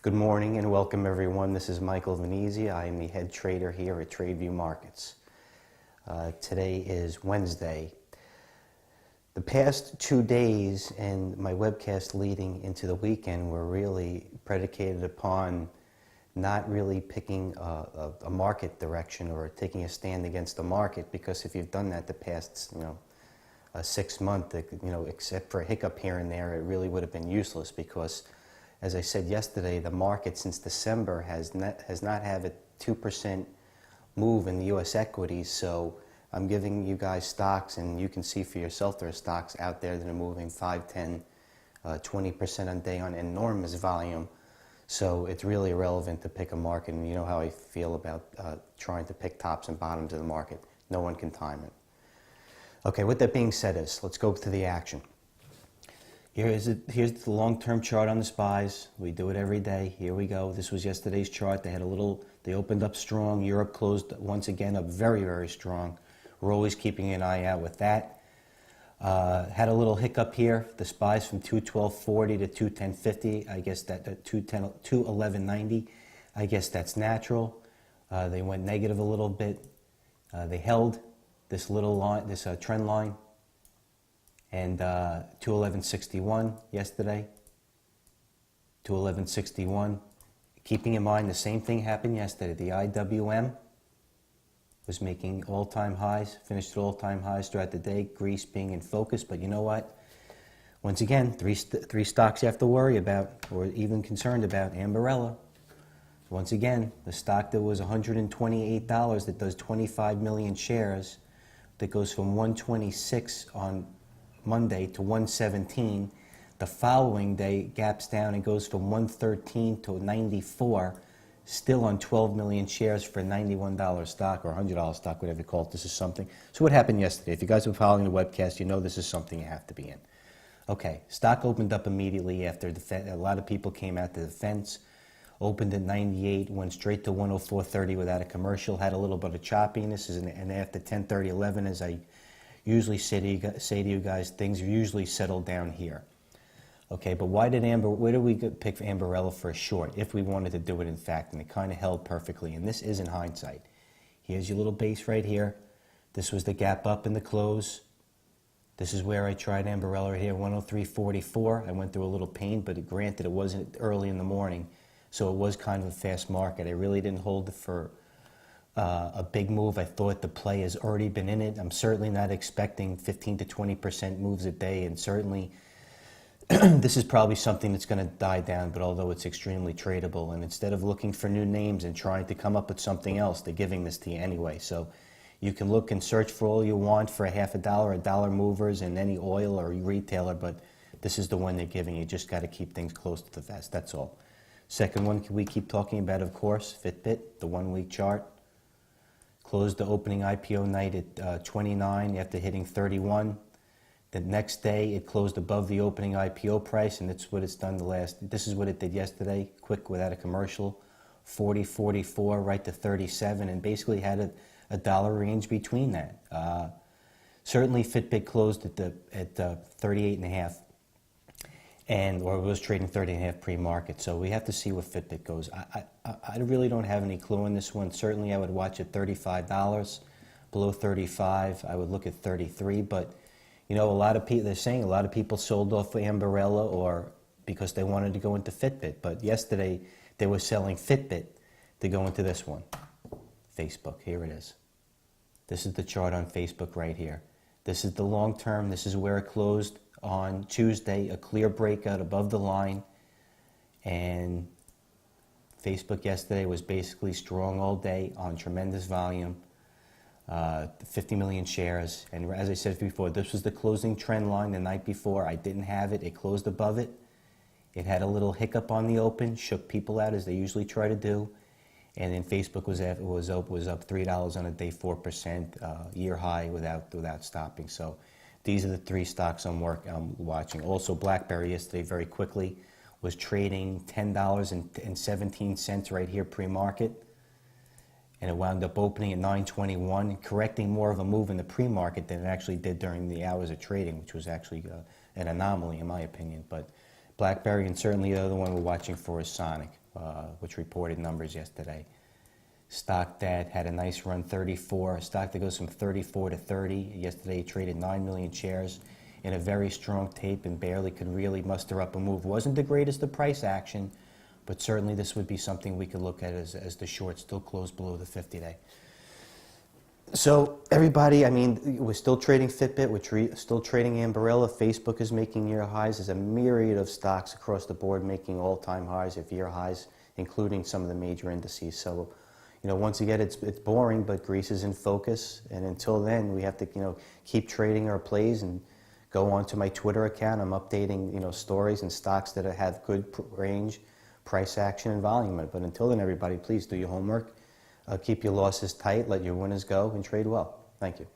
Good morning and welcome everyone. This is Michael Venezia. I am the head trader here at Tradeview Markets. Today is Wednesday. The past 2 days and my webcast leading into the weekend were really predicated upon not really picking a market direction or taking a stand against the market, because if you've done that the past 6 months, except for a hiccup here and there, it really would have been useless, because as I said yesterday, the market since December has not had a 2% move in the U.S. equities. So I'm giving you guys stocks, and you can see for yourself there are stocks out there that are moving 5, 10, 20% a day on enormous volume. So it's really irrelevant to pick a market, and you know how I feel about trying to pick tops and bottoms of the market. No one can time it. Okay, with that being said, let's go to the action. Here's the long-term chart on the SPYs. We do it every day. Here we go. This was yesterday's chart. They opened up strong. Europe closed once again up very, very strong. We're always keeping an eye out with that. Had a little hiccup here. The SPYs from 212.40 to 210.50. I guess that 211.90. I guess that's natural. They went negative a little bit. They held this little line, this trend line. And 211.61 yesterday, 211.61. Keeping in mind the same thing happened yesterday. The IWM was making all-time highs, finished at all-time highs throughout the day, Greece being in focus. But you know what? Once again, three stocks you have to worry about, or even concerned about. AMBA. Once again, the stock that was $128 that does 25 million shares, that goes from 126 on Monday to 117. The following day gaps down and goes from 113 to 94, still on 12 million shares for a $91 stock or $100 stock, whatever you call it. This is something. So what happened yesterday? If you guys were following the webcast, you know this is something you have to be in. Okay, stock opened up immediately after a lot of people came out to the fence. Opened at 98, went straight to 104.30 without a commercial. Had a little bit of choppiness, and after 10:30, 11, as I usually say to you guys, things usually settle down here. Okay, but where did we pick AMBA for a short if we wanted to do it in fact? And it kind of held perfectly, and this is in hindsight. Here's your little base right here. This was the gap up in the close. This is where I tried AMBA right here, 103.44. I went through a little pain, but granted it wasn't early in the morning, so it was kind of a fast market. I really didn't hold it for a big move. I thought the play has already been in it. I'm certainly not expecting 15 to 20% moves a day, and certainly this is probably something that's going to die down, but although it's extremely tradable, and instead of looking for new names and trying to come up with something else, they're giving this to you anyway. So you can look and search for all you want for a half a dollar movers in any oil or retailer, but this is the one they're giving you. Just got to keep things close to the vest, that's all. Second one we keep talking about, of course, Fitbit, the 1 week chart. Closed the opening IPO night at 29 after hitting 31. The next day it closed above the opening IPO price, and that's what it's done this is what it did yesterday, quick without a commercial, 40, 44, right to 37, and basically had a dollar range between that. Certainly Fitbit closed at 38.5. Or it was trading 30.5 pre-market. So we have to see where Fitbit goes. I really don't have any clue on this one. Certainly I would watch at $35. Below 35, I would look at 33. But a lot of people, they're saying a lot of people sold off AMBA or because they wanted to go into Fitbit. But yesterday they were selling Fitbit to go into this one, Facebook. Here it is. This is the chart on Facebook right here. This is the long term. This is where it closed on Tuesday, a clear breakout above the line, and Facebook yesterday was basically strong all day on tremendous volume, 50 million shares, and as I said before, this was the closing trend line the night before. I didn't have it. It closed above it. It had a little hiccup on the open, shook people out as they usually try to do, and then Facebook was up $3 on a day, 4%, year high without stopping. So these are the three stocks I'm watching. Also, BlackBerry yesterday very quickly was trading $10.17 right here pre-market, and it wound up opening at 9.21, correcting more of a move in the pre-market than it actually did during the hours of trading, which was actually an anomaly in my opinion. But BlackBerry, and certainly the other one we're watching for is Sonic. which reported numbers yesterday. Stock that had a nice run, 34. A stock that goes from 34 to 30. Yesterday traded 9 million shares in a very strong tape and barely could really muster up a move. Wasn't the greatest of price action, but certainly this would be something we could look at as the short still closed below the 50-day. So everybody, I mean, we're still trading Fitbit, we're still trading Ambarella, Facebook is making near highs. There's a myriad of stocks across the board making all-time highs, if year highs, including some of the major indices. So, you know, once again, it's boring, but Greece is in focus. And until then, we have to, you know, keep trading our plays and go onto my Twitter account. I'm updating, you know, stories and stocks that have good range, price action, and volume. But until then, everybody, please do your homework. Keep your losses tight, let your winners go, and trade well. Thank you.